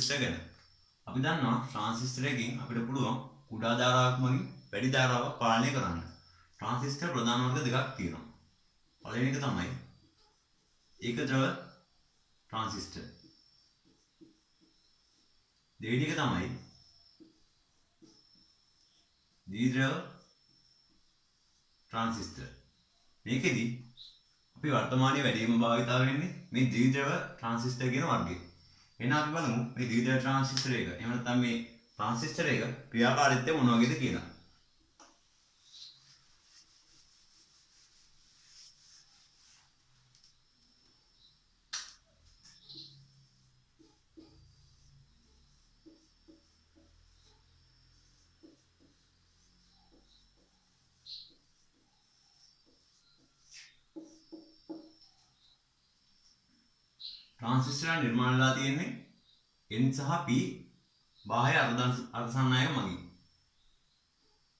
Transistor ගැන. අපි දන්නවා ට්‍රාන්සිස්ටර් එකකින් අපිට පුළුවන් කුඩා ධාරාවක් මගින් වැඩි ධාරාවක් පාලනය කරන්න. ට්‍රාන්සිස්ටර් ප්‍රධාන වර්ග දෙකක් තියෙනවා. පළවෙනි එක තමයි ඒක ද්‍රව ට්‍රාන්සිස්ටර්. දෙවෙනි එක තමයි ද්විද්‍රව ට්‍රාන්සිස්ටර්. මේකෙදි අපි වර්තමානයේ වැඩිම භාවිතා වෙන්නේ මේ ද්විද්‍රව ට්‍රාන්සිස්ටර් කියන වර්ගය. එහෙනම් අපි බලමු මේ ද්විද්‍රව ට්‍රාන්සිස්ටර් එක එහෙම නැත්නම් මේ ට්‍රාන්සිස්ටර් එක ක්‍රියාකාරීත්වය මොන වගේද කියලා. ट्रांसिस्टर निर्माण වෙලා තියෙන්නේ N සහ P බාහ්‍ය අර්ධසංනායක මගින්.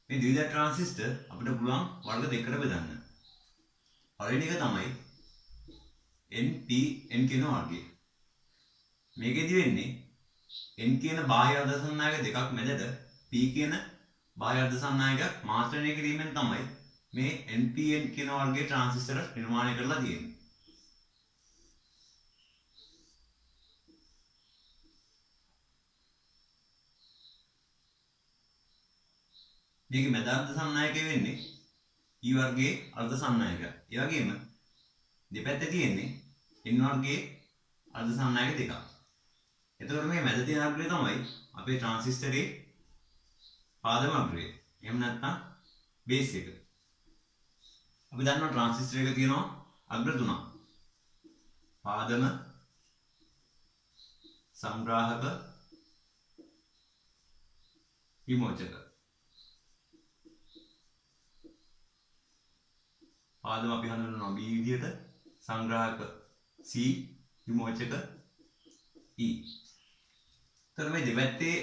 මේ ද්විධ ට්‍රාන්සිස්ටර් අපිට පුළුවන් වර්ග දෙකකට බෙදන්න. පළවෙනි එක තමයි NPN කියන වර්ගය. මේකෙදි වෙන්නේ N කියන බාහ්‍ය අර්ධසංනායක දෙකක් මැදට P කියන බාහ්‍ය අර්ධසංනායකයක් මාත්‍රණය කිරීමෙන් තමයි මේ NPN කියන වර්ගයේ ට්‍රාන්සිස්ටර් නිර්මාණය කරලා තියෙන්නේ. මේක මැද අර්ධ සම්නායකය වෙන්නේ E වර්ගයේ අර්ධ සම්නායකය. ඒ වගේම දෙපැත්තේ තියෙන්නේ N වර්ගයේ අර්ධ සම්නායක දෙකක්. එතකොට මේ මැද තියෙන අග්‍රය තමයි අපේ ට්‍රාන්සිස්ටරේ පාදම අග්‍රය. එහෙම නැත්නම් බේස් එක. අපි දන්නවා ට්‍රාන්සිස්ටර් එක තියෙනවා අග්‍ර තුනක්. පාදම, සංග්‍රාහක, විමෝචක. පාදම අපි හඳුන්වනවා B විදියට, සංග්‍රාහක C, විමෝචක E. තර මේ දෙපැත්තේ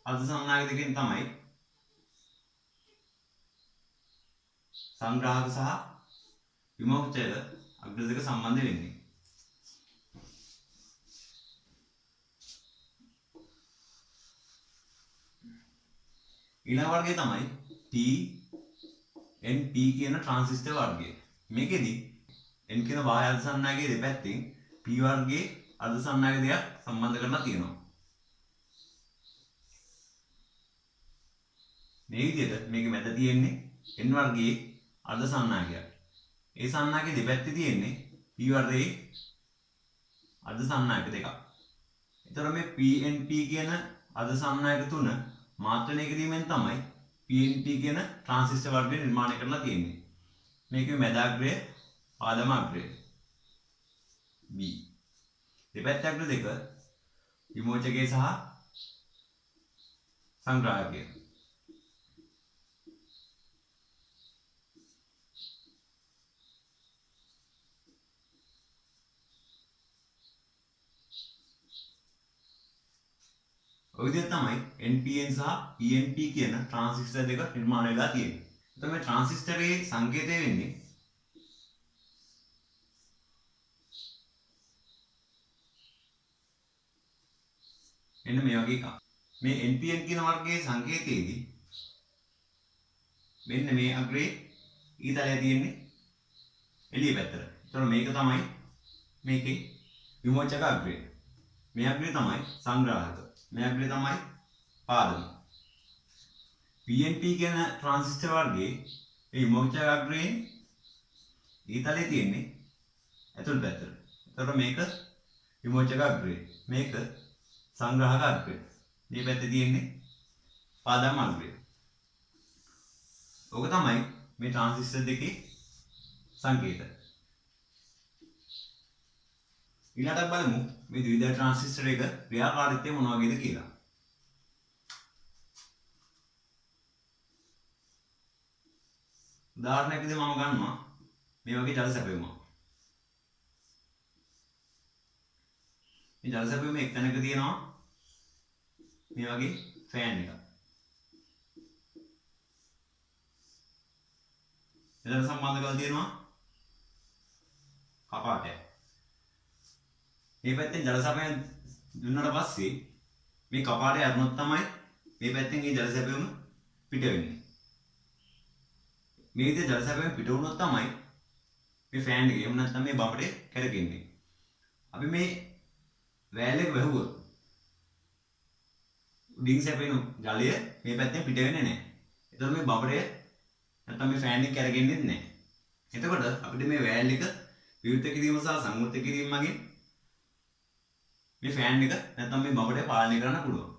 අර්ධ සංනායක දෙකෙන් තමයි සංග්‍රාහක සහ විමෝචක අග්‍ර දෙක සම්බන්ධ වෙන්නේ. ඊළඟ වර්ගය තමයි TNP කියන ට්‍රාන්සිස්ටර් වර්ගය. මේකෙදි N කියන බාහ්‍ය අර්ධ සම්නායකයේ දෙපැත්තෙන් P වර්ගයේ අර්ධ සම්නායක දෙකක් සම්බන්ධ කරලා තියෙනවා. මේ විදිහට මේක මැද තියෙන්නේ N වර්ගයේ අර්ධ සම්නායකයක්. ඒ සම්නායකයේ දෙපැත්තේ තියෙන්නේ P වර්ගයේ අර්ධ සම්නායක දෙකක්. එතකොට මේ PNP කියන අර්ධ සම්නායක තුන මාත්‍රණය කිරීමෙන් තමයි PNP කියන ට්‍රාන්සිස්ටර් වර්ගය නිර්මාණය කරලා තියෙන්නේ. මේකේ මැද අග්‍රය පාදම අග්‍රය B. දෙපැත්ත අග්‍ර දෙක විමෝචකයේ සහ සංග්‍රාහකයේ. ඔය විදිහට තමයි NPN සහ PNP කියන ට්‍රාන්සිස්ටර් දෙක නිර්මාණය වෙලා තියෙන්නේ. එතකොට මේ ට්‍රාන්සිස්ටරේ සංකේතය වෙන්නේ මෙන්න මේ වගේ එකක්. මේ NPN කියන වර්ගයේ සංකේතයේදී මෙන්න මේ අග්‍රේ ඊතලයේ තියෙන්නේ එළිය පැත්තට. එතකොට මේක තමයි මේකේ විමෝචක අග්‍රය. මේ අග්‍රය තමයි සංග්‍රාහක. මේ අග්‍රය තමයි පාදම. PNP කියන ට්‍රාන්සිස්ටර් වර්ගයේ මේ විමෝචක අග්‍රයෙන් ඊතලයේ තියෙන්නේ ඇතුළු පැත්තට. එතකොට මේක විමෝචක අග්‍රය. මේක සංග්‍රාහක අග්‍රය. මේ පැත්තේ තියෙන්නේ පාදම අග්‍රය. ඕක තමයි මේ ට්‍රාන්සිස්ටර් දෙකේ සංකේත. ඊළඟට බලමු මේ ද්විධ ට්‍රාන්සිස්ටර් එක ක්‍රියාකාරීත්වය මොන වගේද කියලා. උදාහරණයක් විදිහට මම ගන්නවා මේ වගේ ජල සැපයුමක්. මේ ජල සැපයුම එක් තැනක තියෙනවා මේ වගේ ෆෑන් එකක්. එතන සම්බන්ධ කරලා තියෙනවා කපාටයක්. මේ පැත්තෙන් ජල සපයන දුන්නාට පස්සේ මේ කපාටේ අරනොත් තමයි මේ පැත්තෙන් ඒ ජල සැපයුම පිට වෙන්නේ. මේ විදිහට ජල සැපයුම පිට වුණොත් තමයි මේ ෆෑන් එකේ එහෙම නැත්නම් මේ බඹරේ කැරකෙන්නේ. අපි මේ වෑල් එක වැහුවොත් උඩින් සැපෙන ජලය මේ පැත්තෙන් පිට වෙන්නේ නැහැ. එතකොට මේ බඹරේ නැත්නම් මේ ෆෑන් එක කැරගෙන්නේ නැහැ. එතකොට අපිට මේ වෑල් එක විවෘත කිරීම සහ සංවෘත කිරීම මගින් මේ ෆෑන් එක නැත්නම් මේ බඹරේ පාලනය කරන්න පුළුවන්.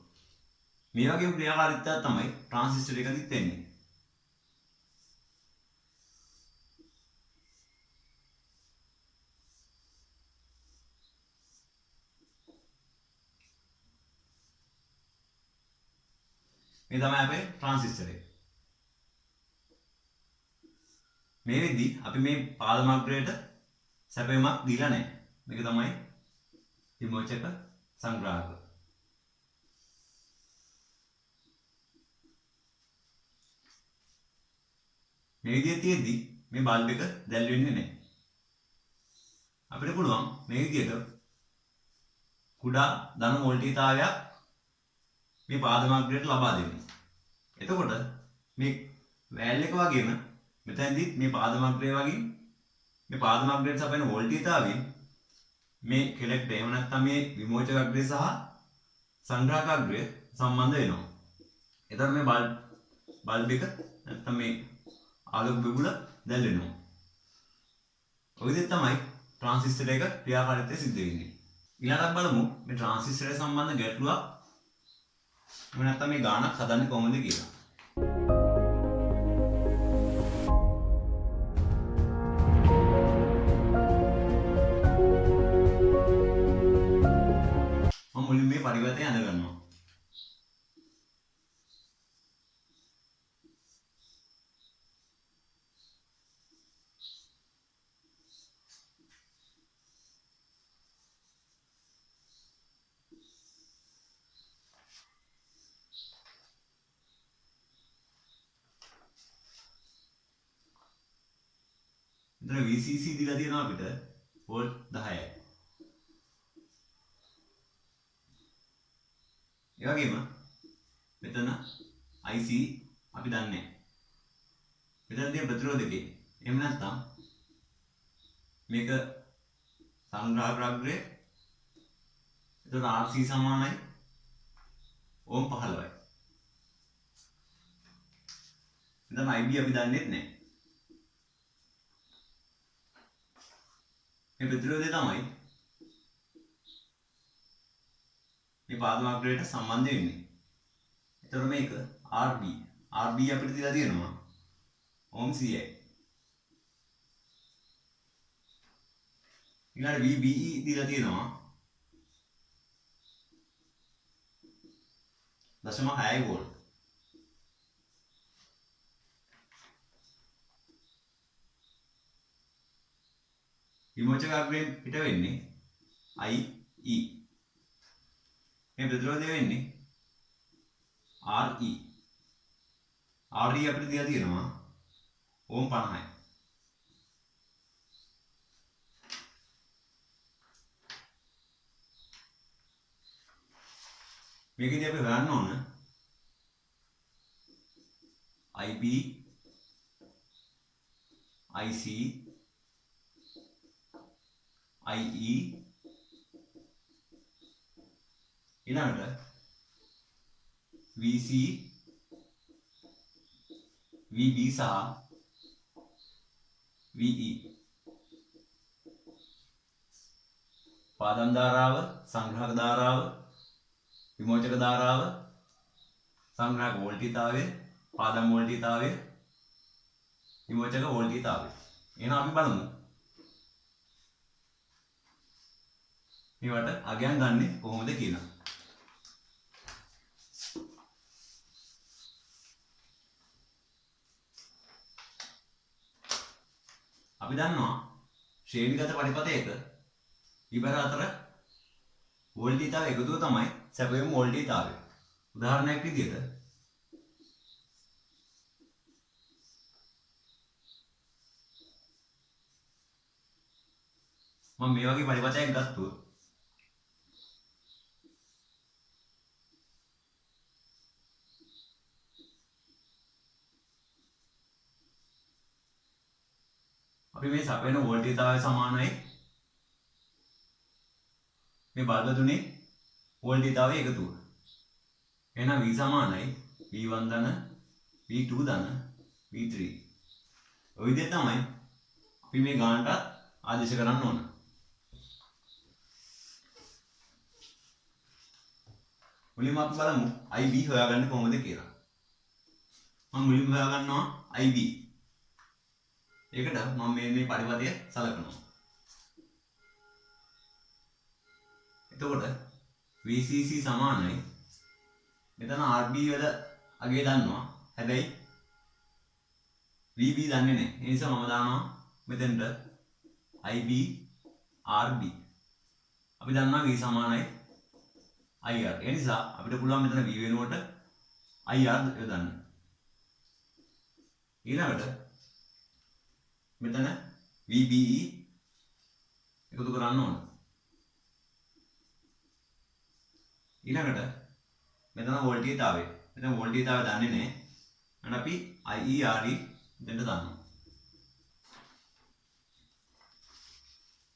මේ වගේම ක්‍රියාකාරීත්වයක් තමයි ට්‍රාන්සිස්ටර් එකකින් තියෙන්නේ. මේ තමයි අපේ ට්‍රාන්සිස්ටර් එක. මේ වෙද්දි අපි මේ පාදමාග්‍රයට සැපයුමක් දීලා නැහැ. මේක තමයි විමෝචක සංග්‍රාහක. මේ විදිහට තියෙද්දි මේ බල්බ් එක දැල් වෙන්නේ නැහැ. අපිට පුළුවන් මේ විදිහට කුඩා ධන වෝල්ටීයතාවයක් මේ පාදමාග්‍රයට ලබා දෙන්න. එතකොට මේ වෑල් එක වගේම මෙතනදී මේ පාදමාග්‍රය වගේ මේ පාදමාග්‍රයට සපයන වෝල්ටීයතාවයෙන් මේ කෙලෙක්ටර් එහෙම නැත්නම් මේ විමෝචකාග්‍රය සහ සංග්‍රාහකාග්‍රය සම්බන්ධ වෙනවා. එතකොට මේ බල්බ් එක නැත්නම් මේ ආලෝක බුබුල දැල් වෙනවා. ඔය විදිහට තමයි ට්‍රාන්සිස්ටර් එක ක්‍රියාකාරීත්වය සිද්ධ වෙන්නේ. ඊළඟට බලමු මේ ට්‍රාන්සිස්ටරය සම්බන්ධ ගැටලුවක් එහෙම නැත්නම් මේ ගානක් හදන්නේ කොහොමද කියලා. මම මුලින්ම මේ පරිවර්තනය අඳ ගන්නවා. මෙතන VCC දීලා තියෙනවා අපිට වෝල්ට් 10යි. ඒ වගේම මෙතන IC අපි දන්නේ නැහැ. මෙතන තියෙන ප්‍රතිරෝධකේ එහෙම නැත්නම් මේක සංග්‍රාහකාග්‍රය. එතකොට RC සමානයි ඕම් 15යි. මෙතන IB අපි දන්නේ නැහැ. මේ ප්‍රතිරෝධය තමයි මේ පාදමාග්‍රයට සම්බන්ධ වෙන්නේ. එතකොට මේක RB අපිට දීලා තියෙනවා ඕම් 100යි. ඊළඟට VBE දීලා තියෙනවා 0.6 වෝල්ට්. විමෝචකාග්‍රයෙන් පිට වෙන්නේ IE. මේ ප්‍රතිරෝධය වෙන්නේ RE. RE අපිට දීලා තියෙනවා ඕම් 50යි. මේකදී අපි හොයන්න ඕන IB IC IE ඊළඟට VC VB සහ VE පාදම් ධාරාව සංග්‍රහක ධාරාව විමෝචක ධාරාව සංග්‍රහක වෝල්ටීයතාවය පාදම් වෝල්ටීයතාවය විමෝචක වෝල්ටීයතාවය. එහෙනම් අපි බලමු මේවට අගයන් ගන්නෙ කොහොමද කියලා. අපි දන්නවා ශ්‍රේණිගත පරිපථයක ඉබර අතර වෝල්ටීයතාව එකතුව තමයි සැපයුම් වෝල්ටීයතාවය. උදාහරණයක් විදිහට මම මේ වගේ පරිපථයක් ගත්තොත් අපි මේ සපයන වෝල්ටේජතාවය සමානයි මේ බල්බ තුනේ වෝල්ටේජතාවය එකතුව. එහෙනම් V සමානයි V1 ධන V2 ධන V3. ඔය විදිහට තමයි අපි මේ ගානට ආදේශ කරන්න ඕන. මුලින්ම අපි බලමු IB හොයාගන්න කොහොමද කියලා. මම මුලින්ම හොයාගන්නවා IB. ඒකට මම මේ පරිපථය සලකනවා. එතකොට VCC සමානයි මෙතන RB වල අගේ දන්නවා. හැබැයි VB දන්නේ නැහැ. ඒ නිසා මම දානවා මෙතෙන්ට IB RB. අපි දන්නවා V සමානයි IR. ඒ නිසා අපිට පුළුවන් මෙතන V වෙනුවට IR යොදන්න. ඊළඟට මෙතන VBE එකතු කරන්න ඕන. ඊළඟට මෙතන වෝල්ටේජතාවය. මෙතන වෝල්ටේජතාවය දන්නේ නැහැ. එහෙනම් අපි IERE දෙන්න දානවා.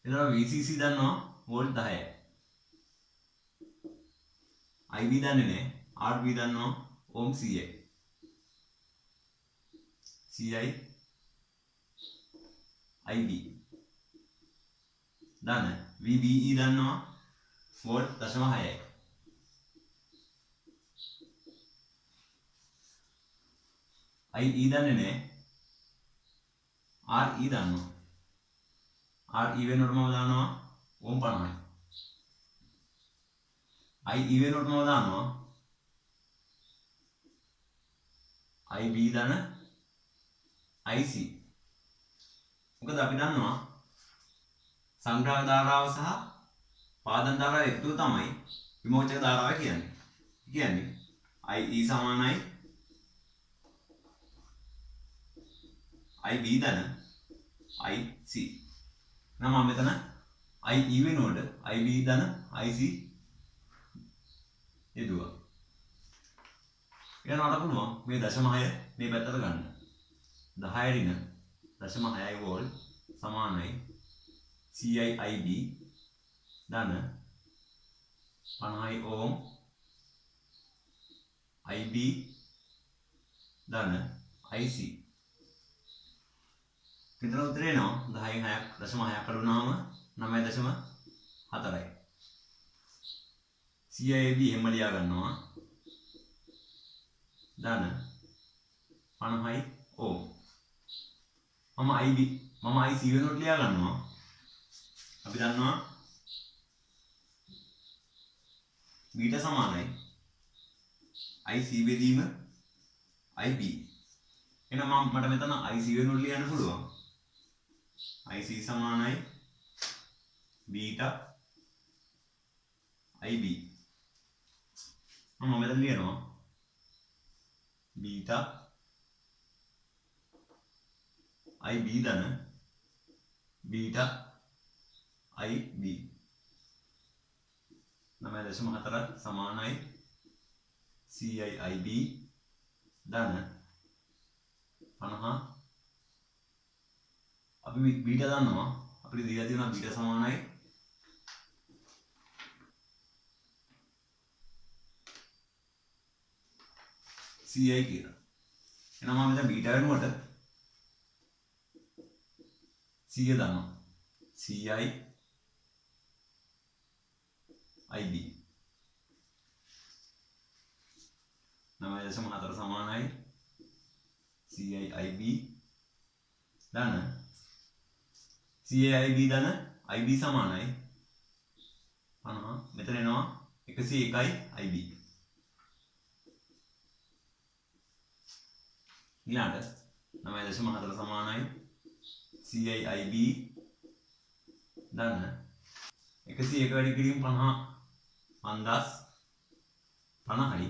එතන VCC දන්නවා වෝල්ට් 10යි. IB දන්නේ නැහැ. RB දන්නවා ඕම් 100යි. 100යි IB. දන්න VBE දන්නවා වෝල්ට් 0.6යි. IE දන්නේ නැහැ. RE දන්නවා. RE වෙනකොට මම දානවා ඕම් 50යි. IE වෙනකොට මම දානවා IB දන IC. මොකද අපි දන්නවා සංග්‍රහ ධාරාව සහ පාදන ධාරාව එකතු තමයි විමෝචක ධාරාව කියන්නේ. කියන්නේ IE සමානයි IB ධන IC. නම් මම මෙතන IE වෙනකොට IB ධන IC යෙදුවා. ඊළඟට පුළුවන් මේ 0.6 මේ පැත්තට ගන්න. 10 රින 0.6 වෝල්ට් සමානයි CIIB ධන 50 ඕම් IB ධන IC. මෙතන උත්තරේ එනවා 10න් 6ක් කඩුනාම 9.4යි. CIIB එහෙම ලියා ගන්නවා ධන 50 ඕම්. මම IC වෙනුවට ලියා ගන්නවා. අපි දන්නවා බීට සමානයි IC බෙදීම IB. එහෙනම් මට මෙතන IC වෙනුවට ලියන්න පුළුවන්. IC සමානයි බීටා IB. මම මෙතන ලියනවා බීටා IB ධන බීටා IB 9.4 සමානයි CIIB ධන 50. අපි බීටා දන්නවා. අපිට දීලා තියෙනවා බීටා සමානයි CI කියලා. එහෙනම් මම මෙතන බීටා වෙනුවට 100 දානවා. CI IB 9.4 සමානයි CI IB ධන CIIB ධන IB සමානයි 50. මෙතන එනවා 101යි IB. ඊළඟට 9.4 සමානයි CIIB ධන 101 වැඩි කිරීම 50 5050යි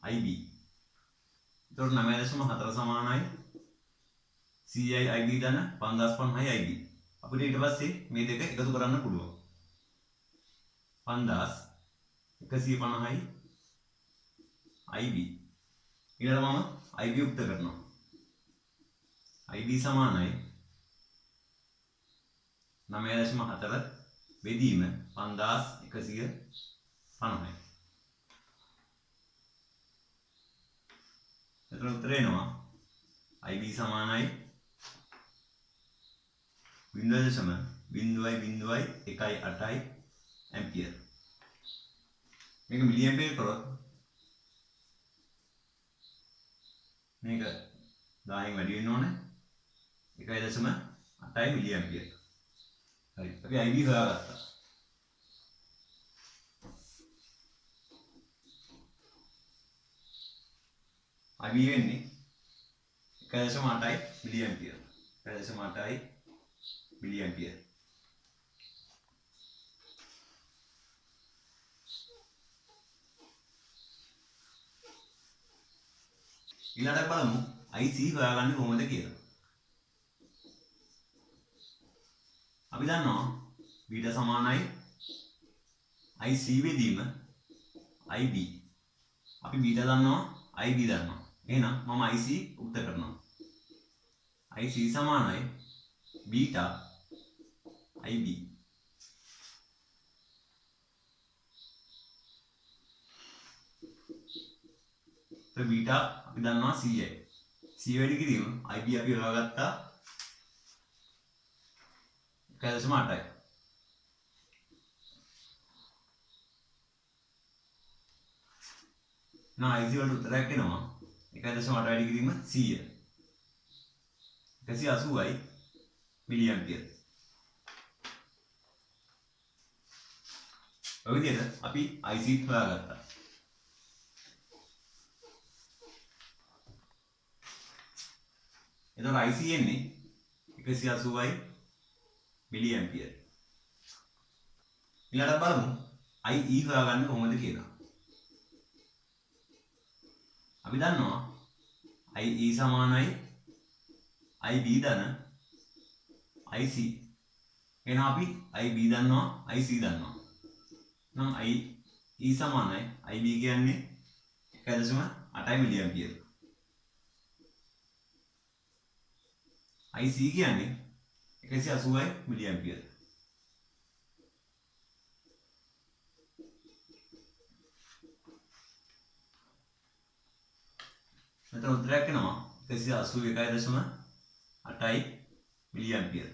IB. එතකොට 9.4 සමානයි CIIB ධන 5050යි IB. අපිට ඊට පස්සේ මේ දෙක එකතු කරන්න පුළුවන්. 5150යි IB. ඊළඟට මම IB උක්ත කරනවා. IB සමානයි 9.4 බෙදීම 5150යි. එතන උත්තරේ එනවා IB සමානයි 0.00118 ඇම්පියර්. මේක මිලි ඇම්පියර් කරොත් මේක 10න් වැඩි වෙන්න ඕනේ 1.8 මිලි ඇම්පියර්. හරි. අපි IB හොයාගත්තා. IB වෙන්නේ 1.8 මිලි ඇම්පියර්. 1.8 මිලි ඇම්පියර්. ඊළඟට බලමු IC හොයාගන්නේ කොහොමද කියලා. අපි දන්නවා β සමානයි IC බෙදීම IB. අපි β දන්නවා IB දන්නවා. එහෙනම් මම IC උක්ත කරනවා. IC සමානයි β IB. તો β අපි දන්නවා 100යි. 100 වැඩි කිරීම IB අපි හොයාගත්තා 1.8යි. now IC වලට උත්තරයක් එනවා 1.8 වැඩි කිරීම 100. 180යි මිලි ඇම්පියර්. ඔය විදිහට අපි IC හොයාගත්තා. එතකොට IC එන්නේ 180යි මිලි ඇම්පියර්. ඊළඟට බලමු IE හොයාගන්න කොහොමද කියලා. අපි දන්නවා IE සමානයි IB ධන IC. එහෙනම් අපි IB දන්නවා IC දන්නවා. නම් IE සමානයි IB කියන්නේ 1.8 මිලි ඇම්පියර්. IC කියන්නේ 180යි මිලි ඇම්පියර්. මෙතන උත්තරයක් එනවා 181.8 මිලි ඇම්පියර්.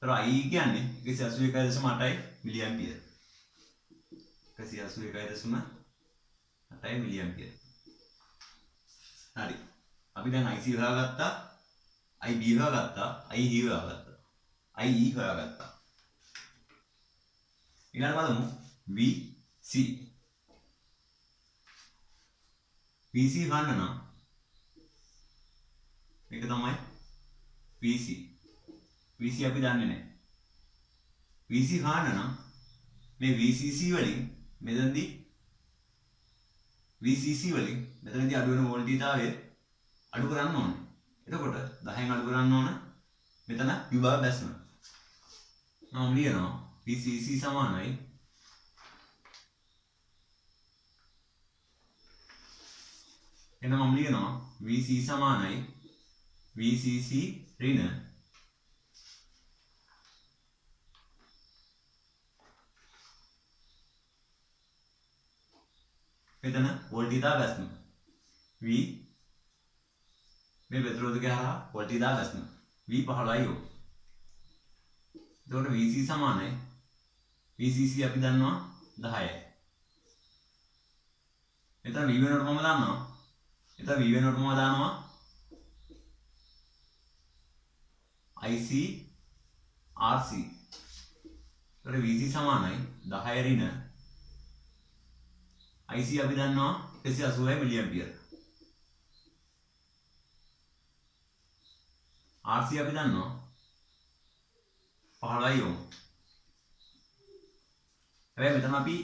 ඒතර IE කියන්නේ 181.8 මිලි ඇම්පියර්. 181.8 මිලි ඇම්පියර්. හරි. අපි දැන් IC හොයාගත්තා. IB හොයාගත්තා. IE හොයාගත්තා. IE හොයාගත්තා. ඊළඟට බලමු VC. VC හොයන්න නම් මේක තමයි VC. VC අපි දන්නේ නැහැ. VC හොයන්න නම් මේ VCC වලින් මෙතනදී VCC වලින් මෙතනදී අඩු වෙන වෝල්ටේජතාවය අඩු කරන්න ඕනේ. එතකොට 10න් අඩු කරන්න ඕන මෙතන විභාග බැස්ම. නම් ලියනවා VCC සමානයි එනම් මම ලියනවා VC සමානයි VCC ඍණ මෙතන වෝල්ටේජතාව බැස්ම V මේ ප්‍රතිරෝධකය හරහා වෝල්ටේජතාව බැස්ම V15යි යෝ. එතකොට VC සමානයි VCC අපි දන්නවා 10යි. මෙතන V වෙනකොට මම දන්නවා. එතන V වෙනකොට මම දානවා IC RC. එතකොට VC සමානයි 10 ඍණ IC අපි දන්නවා 180 මිලි ඇම්පියර්. RC අපි දන්නවා 15යි ඕම්. හැබැයි මෙතන අපි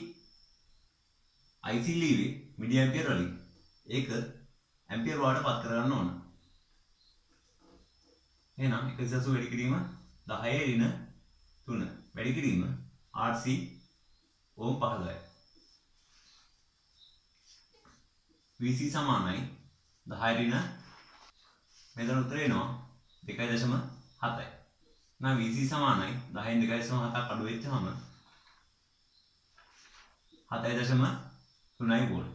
IC ලිව්වේ මිලි ඇම්පියර් වලින්. ඒක ඇම්පියර් වලට පත් කරගන්න ඕන. එහෙනම් 180 වැඩි කිරීම 10 ඍණ 3 වැඩි කිරීම RC ඕම් 15යි. VC සමානයි 10 ඍණ මෙතන උත්තරේ එනවා 2.7යි. නම් VC සමානයි 10න් 2.7ක් අඩු වෙච්චාම 7.3යි වෝල්ට්.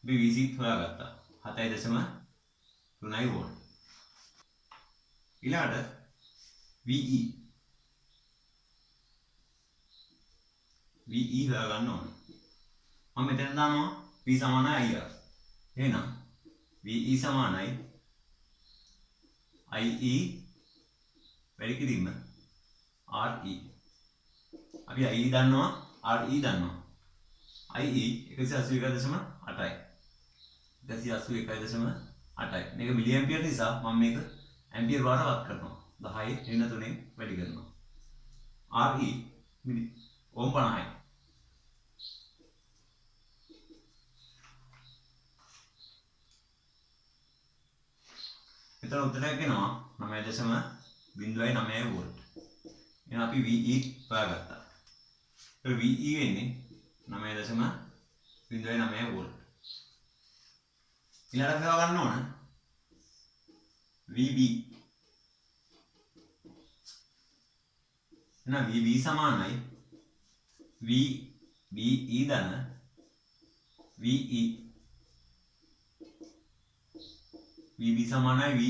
අපි VC හොයාගත්තා 7.3යි වෝල්ට්. ඊළඟට VE හොයාගන්න ඕන. මම මෙතන දානවා V සමානයි IR. එහෙනම් VE සමානයි IE වැඩි කිරීම RE. අපි IE දන්නවා RE දන්නවා. IE 181.8යි. 181.8යි. මේක මිලි ඇම්පියර් නිසා මම මේක ඇම්පියර් වාරට වත් කරනවා. 10 ඍණ 3ෙන් වැඩි කරනවා. RE මිලි ඕම් 50යි. මෙතන උත්තරයක් එනවා 9.09 වෝල්ට්. එහෙනම් අපි VE හොයාගත්තා. ඒක VE වෙන්නේ 9.09 වෝල්ට්. ඊළඟට හොයාගන්න ඕන VB. එහෙනම් VB සමානයි VBE ධන VE. VB සමානයි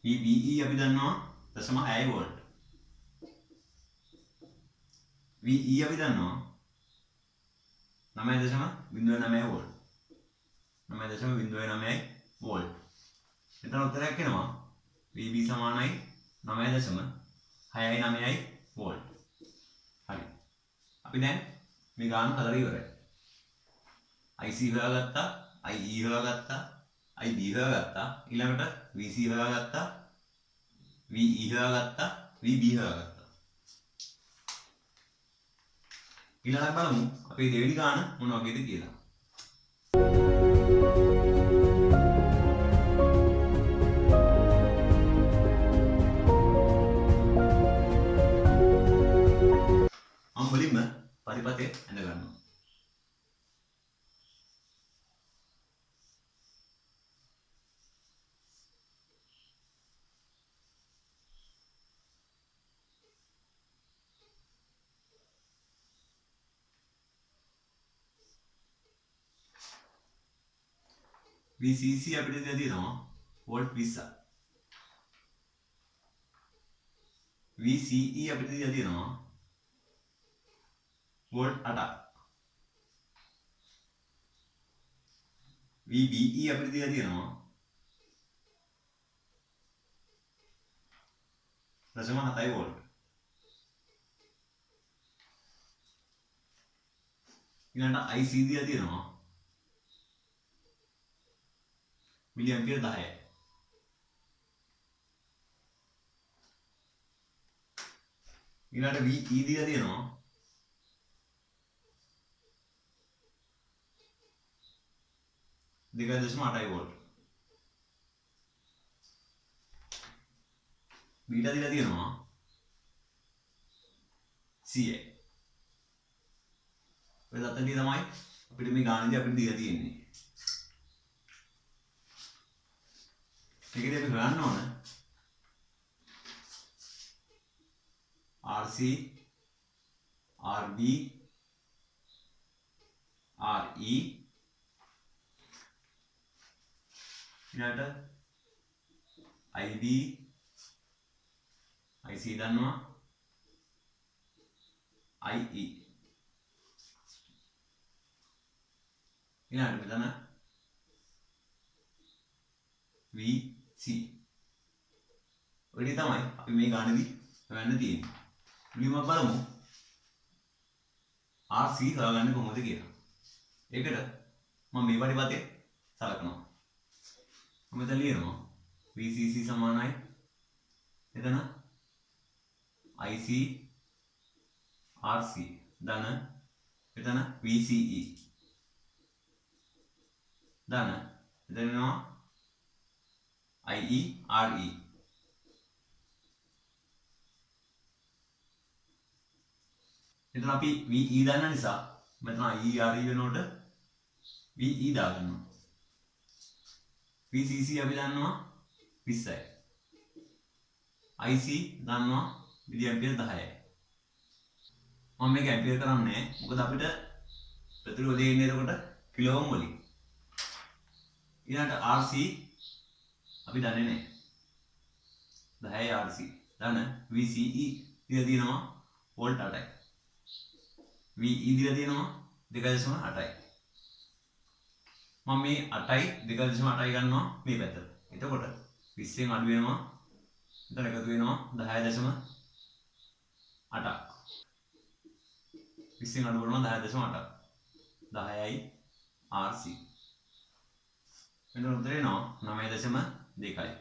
VBE අපි දන්නවා 0.6 වෝල්ට්. VE අපි දන්නවා 9.09 වෝල්ට්. 9.09 වෝල්ට්. එතන උත්තරයක් එනවා VB සමානයි 9.69 වෝල්ට්. හරි. අපි දැන් මේ ගාන හදලා ඉවරයි. IC හොයාගත්තා, IE හොයාගත්තා, IB හොයාගත්තා, ඊළඟට VC හොයාගත්තා, VE හොයාගත්තා, VB හොයාගත්තා. ඊළඟට බලමු අපේ දෙවෙනි ගාන මොන වගේද කියලා. මම මුලින්ම පරිපතේ ඇඳ ගන්නවා. VCC අපිට දීලා තියෙනවා වෝල්ට් 20ක්. VCE අපිට දීලා තියෙනවා වෝල්ට් 8ක්. VBE අපිට දීලා තියෙනවා 0.7 වෝල්ට්. ඊළඟට IC දීලා තියෙනවා මිලි ඇම්පියර් 10යි. ඊළඟට VE දීලා තියෙනවා 2.8 වෝල්ට්. බීටා දීලා තියෙනවා 100යි. ඔය දත්තටිය තමයි අපිට මේ ගානේදී අපිට දීලා තියෙන්නේ. මේකදී අපි හොයන්න ඕන RC RB RE ඊළඟට IB IC දන්නවා IE ඊළඟට මෙතන VC ඔය ටික තමයි අපි මේ ගානේදී හොයන්න තියෙන්නේ. මුලින්ම බලමු RC හොයාගන්නේ කොහොමද කියලා. ඒකට මම මේ පරිපතේ සලකනවා. මම මෙතන ලියනවා VCC සමානයි එතන IC RC ධන එතන VCE ධන එතන එනවා IE RE. එතන අපි VE දන්න නිසා මෙතන IE RE වෙනකොට VE දාගන්නවා. VCC අපි දන්නවා 20යි. IC දන්නවා මිලි ඇම්පියර් 10යි. මම මේක ඇම්පියර් කරන්නේ මොකද අපිට ප්‍රතිරෝධය ඉන්නේ එතකොට කිලෝ ඕම් වලින්. ඊළඟට RC අපි දන්නේ නැහැ. 10යි RC. දන්න VCE දීලා තියෙනවා වෝල්ට් 8යි. VE දීලා තියෙනවා 2.8යි. මම මේ 8යි 2.8යි ගන්නවා මේ පැත්තට. එතකොට 20න් අඩු වෙනවා. එතන එකතු වෙනවා 10.8ක්. 20න් අඩු කරනවා 10.8ක්. 10යි RC. මෙන්න උත්තර එනවා 9.2යි.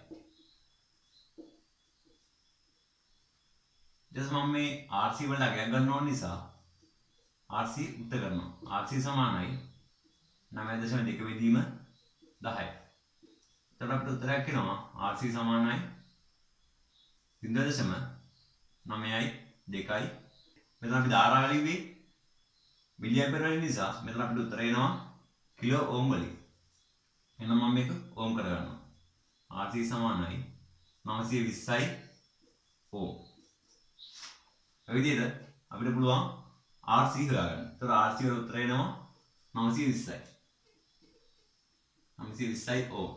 ඊට මම මේ RC වලට අගයක් ගන්න ඕන නිසා RC උත්තර කරනවා. RC සමානයි 9.2 බෙදීම 10යි. එතකොට අපිට උත්තරයක් එනවා RC සමානයි 0.9යි 2යි. මෙතන අපි ධාරා ලිව්වේ මිලි ඇම්පියර් වලින් නිසා මෙතන අපිට උත්තර එනවා කිලෝ ඕම් වලින්. එහෙනම් මම මේක ඕම් කරගන්නවා. RC සමානයි 920යි ඕම්. ඒ විදිහට අපිට පුළුවන් RC හොයාගන්න. ඒතර RC වල උත්තර එනවා 920යි. 920යි ඕම්.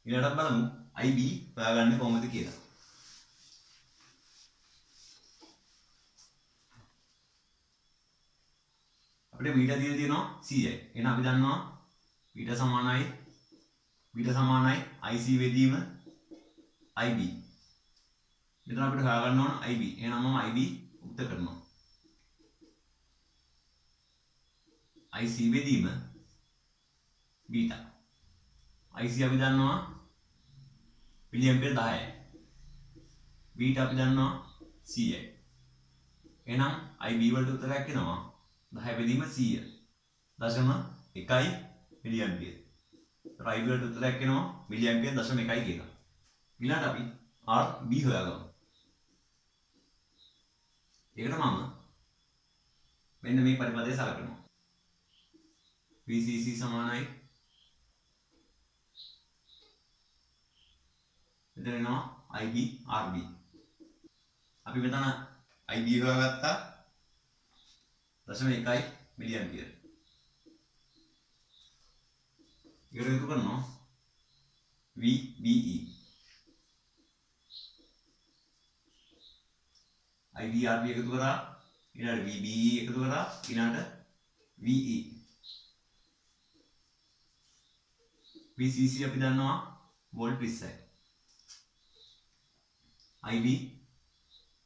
ඊළඟට බලමු IB හොයාගන්නේ කොහොමද කියලා. අපිට බීටා දීලා තියෙනවා 100යි. එහෙනම් අපි දන්නවා බීටා සමානයි IC වේදීම IB. මෙතන අපිට හොයාගන්න ඕන IB. එහෙනම් මම IB උත්තර කරනවා. IC වේදීම beta. IC අපි දන්නවා මිලි ඇම්පියර් 10යි. බීටා අපි දන්නවා 100යි. එහෙනම් IB වලට උත්තරයක් එනවා 10 බෙදීම 100. 0.1 මිලි ඇම්පියර්. IB වලට උත්තරයක් එනවා මිලි ඇම්පියර් 0.1 කියලා. ඊළඟට අපි RB හොයාගමු. ඒකට මම මෙන්න මේ පරිපථය සලකනවා. VCC සමානයි මෙතන එනවා IB RB. අපි මෙතන IB හොයාගත්තා 0.1 මිලි ඇම්පියර්. ඊට එකතු කරනවා VBE. IB RB එකතු කරා ඊළඟට VBE එකතු කරා ඊළඟට VE. VCC අපි දන්නවා වෝල්ට් 20යි. IB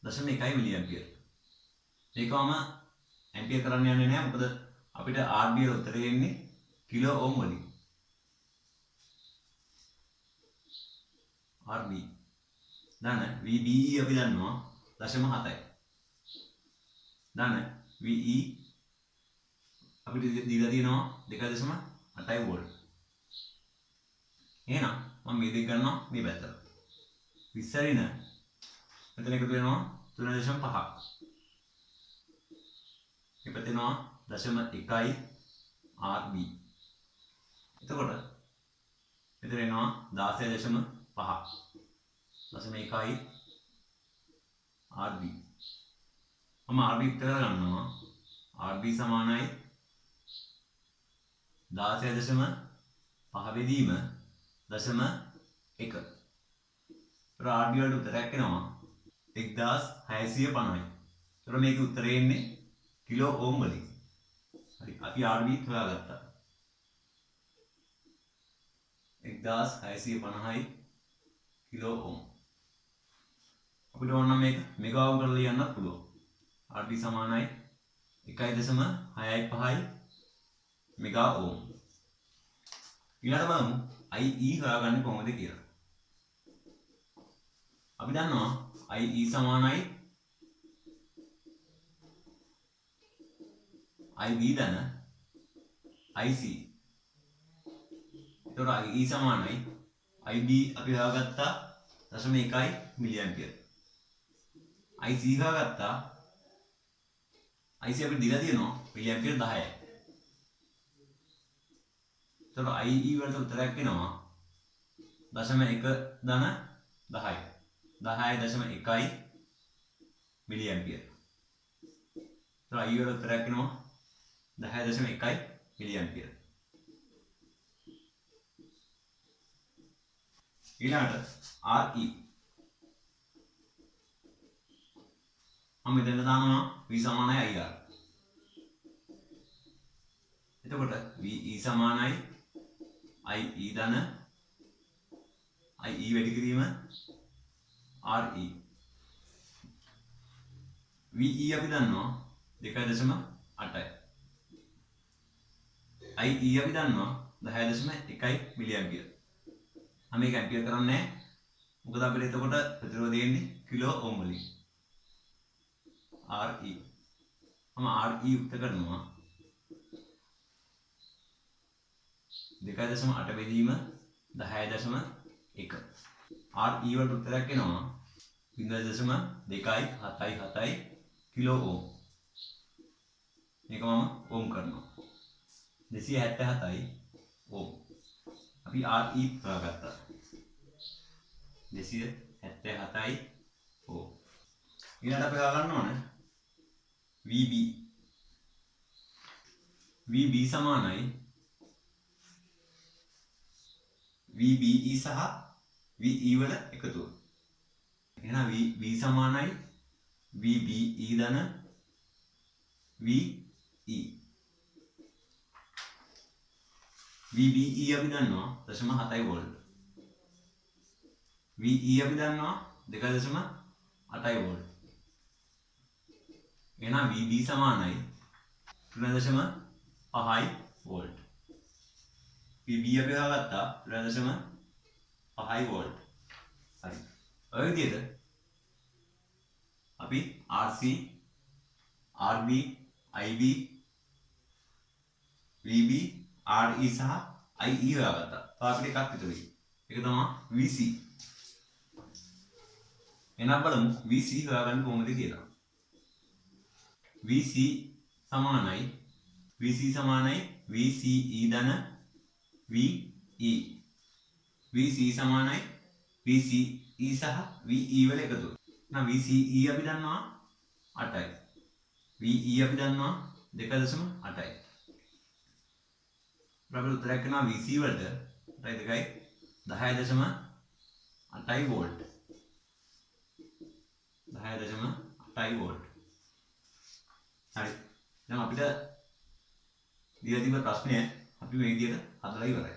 0.1 milliampere. මේකම ඇම්පියර් කරන්න යන්නේ නැහැ මොකද අපිට RB වල උත්තරේ එන්නේ කිලෝ ඕම් වලින්. RB දන්න VBE අපි දන්නවා 0.7යි. දන්න VE අපිට දීලා තියෙනවා 2.8යි වෝල්ට්. එහෙනම් මම මේ දෙක ගන්නවා මේ පැත්තට. 20 මෙතන එකතු වෙනවා 3.5ක්. ඉපත වෙනවා 0.1යි RB. එතකොට මෙතන එනවා 16.5ක්. 0.1යි RB. මම RB උත්තර ගන්නවා. RB සමානයි 16.5 බෙදීම 0.1. RB වලට උත්තරයක් එනවා 1650යි. ඒතර මේකේ උත්තරේ එන්නේ කිලෝ ඕම් වලින්. හරි අපි RB හොයාගත්තා. 1650යි කිලෝ ඕම්. අපිට ඕන නම් මේක මෙගා ඕම් කරලා ලියන්නත් පුළුවන්. RB සමානයි 1.65යි මෙගා ඕම්. ඊළඟට බලමු IE හොයාගන්නේ කොහොමද කියලා. අපි දන්නවා IE සමානයි IB දන IC. එතකොට IE සමානයි IB අපි හොයාගත්තා 0.1 මිලි ඇම්පියර්. IC හොයාගත්තා IC අපිට දීලා තියෙනවා මිලි ඇම්පියර් 10යි. එතකොට IE වලට උත්තරයක් එනවා 0.1 ධන 10යි. 10.1 මිලි ඇම්පියර්. ඒතර I වල උත්තරයක් එනවා 10.1 මිලි ඇම්පියර්. ඊළඟට RE මම මෙතන දානවා V සමානයි IR. එතකොට VE සමානයි IE ධන IE වැඩි කිරීම RE. VE අපි දන්නවා 2.8යි. IE අපි දන්නවා 10.1 මිලි ඇම්පියර්. මේක ඇම්පියර් කරන්නේ නැහැ. මොකද අපිට එතකොට ප්‍රතිරෝධය එන්නේ කිලෝ ඕම් වලින්. RE මම RE උත්තර කරනවා 2.8 බෙදීම 10.1. RE වලට උත්තරයක් එනවා 0.277 කිලෝ ඕම්. මේක මම ඕම් කරනවා 277යි ඕම්. අපි RE හොයාගත්තා 277යි ඕම්. ඊළඟට අපි හොයාගන්න ඕනේ VB. VB සමානයි VBE සහ VE වල එකතුව. එහෙනම් VB සමානයි VBE ධන VE. VBE අපි දන්නවා 0.7 වෝල්ට්. VE අපි දන්නවා 2.8 වෝල්ට්. එහෙනම් VB සමානයි 3.5 වෝල්ට්. VB අපි හොයාගත්තා 3.5 වෝල්ට්. හරි. ඔය විදිහට අපි RC, RB, IB, VB, RE සහ IE හොයාගත්තා. තව අපිට එකක් ඉතුරුයි. ඒක තමයි VC. එහෙනම් බලමු VC හොයාගන්න කොහොමද කියලා. VC සමානයි VCE ධන VE. VC සමානයි VCE සහ VE වල එකතුව. එහෙනම් VCE අපි දන්නවා 8යි. VE අපි දන්නවා 2.8යි. අපිට උත්තරයක් කරනවා VC වලට 10.8 වෝල්ට්. 10.8 වෝල්ට්. හරි. දැන් අපිට දීලා තිබ්බ ප්‍රශ්නය අපි මේ විදිහට හදලා ඉවරයි.